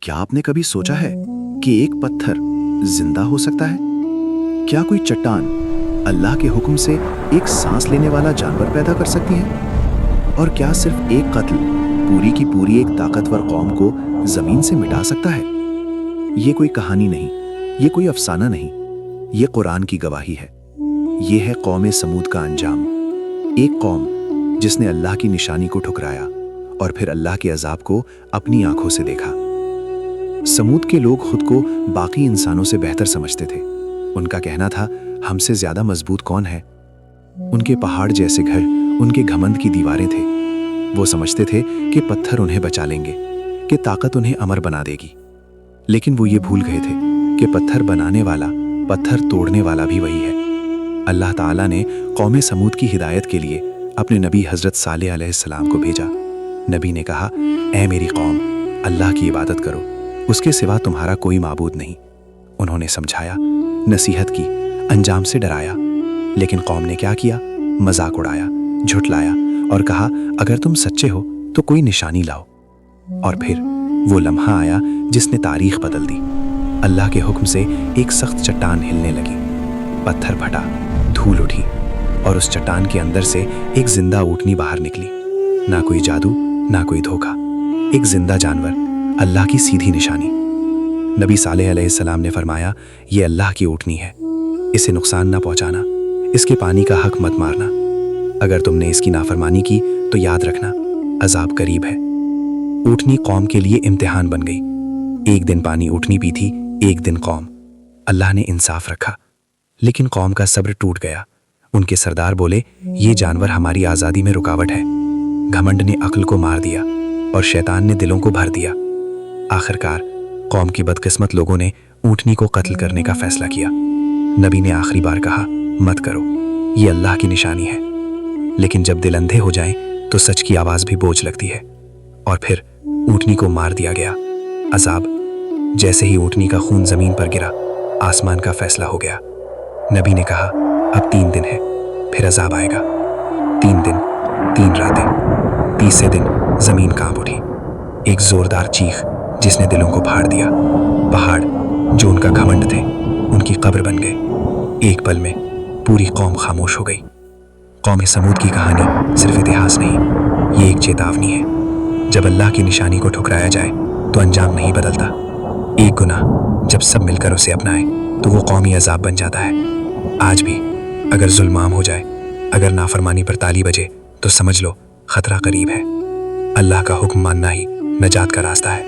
क्या आपने कभी सोचा है कि एक पत्थर जिंदा हो सकता है? क्या कोई चट्टान अल्लाह के हुक्म से एक सांस लेने वाला जानवर पैदा कर सकती है? और क्या सिर्फ एक कत्ल पूरी की पूरी एक ताकतवर कौम को जमीन से मिटा सकता है? ये कोई कहानी नहीं, ये कोई अफसाना नहीं, ये कुरान की गवाही है। ये है कौम समूद का अंजाम। एक कौम जिसने अल्लाह की निशानी को ठुकराया और फिर अल्लाह के अजाब को अपनी आंखों से देखा। समूद के लोग खुद को बाकी इंसानों से बेहतर समझते थे। उनका कहना था, हमसे ज्यादा मजबूत कौन है? उनके पहाड़ जैसे घर उनके घमंड की दीवारें थे। वो समझते थे कि पत्थर उन्हें बचा लेंगे, कि ताकत उन्हें अमर बना देगी। लेकिन वो ये भूल गए थे कि पत्थर बनाने वाला, पत्थर तोड़ने वाला भी वही है। अल्लाह ताला ने कौम समूद की हिदायत के लिए अपने नबी हजरत सालेह अलैहिस्सलाम को भेजा। नबी ने कहा, ऐ मेरी कौम, अल्लाह की इबादत करो, उसके सिवा तुम्हारा कोई माबूद नहीं। उन्होंने समझाया, नसीहत की, अंजाम से डराया। लेकिन कौम ने क्या किया? मजाक उड़ाया, झुठलाया और कहा, अगर तुम सच्चे हो तो कोई निशानी लाओ। और फिर वो लम्हा आया जिसने तारीख बदल दी। अल्लाह के हुक्म से एक सख्त चट्टान हिलने लगी, पत्थर फटा, धूल उठी और उस चट्टान के अंदर से एक जिंदा ऊँटनी बाहर निकली। ना कोई जादू, ना कोई धोखा, एक जिंदा जानवर, अल्लाह की सीधी निशानी। नबी सालेह अलैहिस्सलाम ने फरमाया, ये अल्लाह की ऊँटनी है, इसे नुकसान ना पहुंचाना, इसके पानी का हक मत मारना। अगर तुमने इसकी नाफरमानी की तो याद रखना, अजाब करीब है। ऊँटनी कौम के लिए इम्तिहान बन गई। एक दिन पानी ऊँटनी पी थी, एक दिन कौम। अल्लाह ने इंसाफ रखा, लेकिन कौम का सब्र टूट गया। उनके सरदार बोले, ये जानवर हमारी आज़ादी में रुकावट है। घमंड ने अक्ल को मार दिया और शैतान ने दिलों को भर दिया। आखिरकार कौम के बदकिस्मत लोगों ने ऊँटनी को कत्ल करने का फैसला किया। नबी ने आखिरी बार कहा, मत करो, ये अल्लाह की निशानी है। लेकिन जब दिल अंधे हो जाएं तो सच की आवाज भी बोझ लगती है। और फिर ऊँटनी को मार दिया गया। अजाब, जैसे ही ऊँटनी का खून जमीन पर गिरा, आसमान का फैसला हो गया। नबी ने कहा, अब 3 दिन है, फिर अजाब आएगा। 3 दिन, 3 रातें। तीसरे दिन जमीन कांप उठी। एक जोरदार चीख जिसने दिलों को फाड़ दिया। पहाड़ जो उनका घमंड थे, उनकी कब्र बन गए। एक पल में पूरी कौम खामोश हो गई। कौम समूद की कहानी सिर्फ इतिहास नहीं, ये एक चेतावनी है। जब अल्लाह की निशानी को ठुकराया जाए तो अंजाम नहीं बदलता। एक गुनाह जब सब मिलकर उसे अपनाए तो वो कौमी अजाब बन जाता है। आज भी अगर जुल्म आम हो जाए, अगर नाफरमानी पर ताली बजे, तो समझ लो खतरा करीब है। अल्लाह का हुक्म मानना ही नजात का रास्ता है।